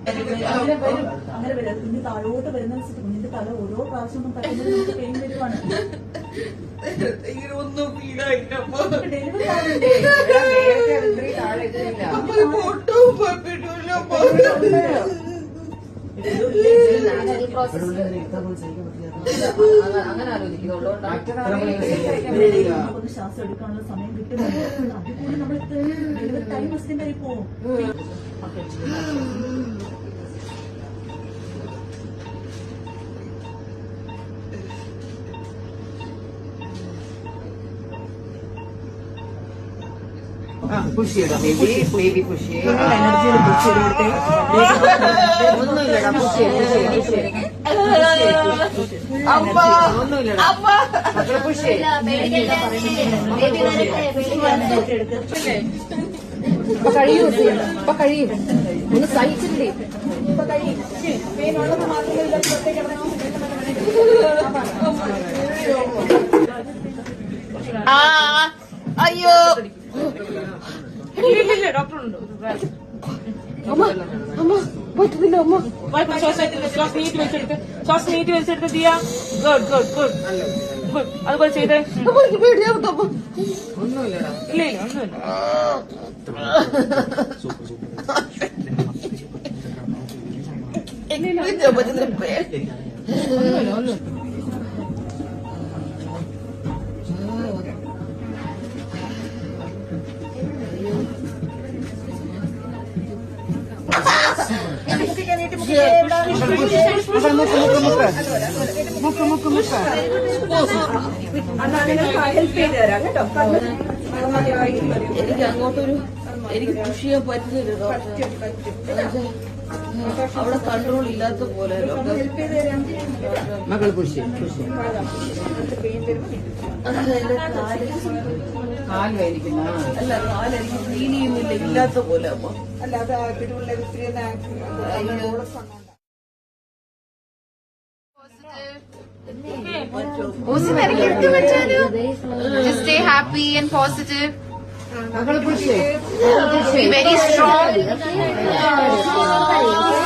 അങ്ങനെ വരും. കുഞ്ഞ് താഴോട്ട് വരുന്ന കുഞ്ഞിന്റെ തല ഓരോ പ്രാവശ്യം തട്ടുന്നത് നമുക്ക് പെയിൻ വരുവാണ്. ഒന്നും ഫീലായില്ല. ഡെലിവറി ആവണ്ടേ? അങ്ങനെ ആലോചിക്കുന്നുള്ളൂ. ശ്വാസം എടുക്കാനുള്ള സമയം കിട്ടുന്നുണ്ട്. അതിൽ കൂടി നമ്മൾ ഡെലിവറി ടൈം എക്സ്റ്റെൻഡ് ആയി പോകും. പുഷ് ചെയ്തോ ബേബി, ബേബി പുഷ് ചെയ്യും. എനർജിയിൽ പുഷ് ചെയ്ത് കൊടുത്തേ. ഒന്നുമില്ലടാ, പുഷ് ചെയ്യും, പുഷ് ചെയ്യും, ഒന്നുമില്ലടാ മക്കളെ പുഷ് ചെയ്യും. ഇപ്പൊ കഴിയും, ഇപ്പൊ കഴിയും. ഒന്ന് സഹിച്ചില്ലേ? ഇപ്പൊ കഴിയും. അയ്യോ ഡോക്ടറുണ്ട്. അമ്മ അമ്മ പറ്റുന്നില്ല. അമ്മ ശ്വാസം നീട്ടി വെച്ചെടുത്ത്, ശ്വാസം നീട്ടി വെച്ചെടുത്ത് Diya. Good good good good. അതുപോലെ ചെയ്തേ. ഒന്നുമില്ലടാ. ഇല്ല ഇല്ല ഒന്നുമില്ല. ഒന്നുമില്ല ഒന്നും. എനിക്ക് അങ്ങോട്ടൊരു എനിക്ക് പുഷ് ചെയ്യാൻ പറ്റുന്നില്ല. അവിടെ കൺട്രോൾ ഇല്ലാത്ത പോലെ. മകൾ പുഷ് ചെയ്യും, പുഷ് ചെയ്യും. കാല് വേദനിക്കുന്ന അല്ല കാലെനിക്ക് ഫീൽ ചെയ്യുന്നില്ല, ഇല്ലാത്ത പോലെ. അപ്പൊ Just stay happy and positive. മകൾ പുഷ് ചെയ്യും. Be very strong.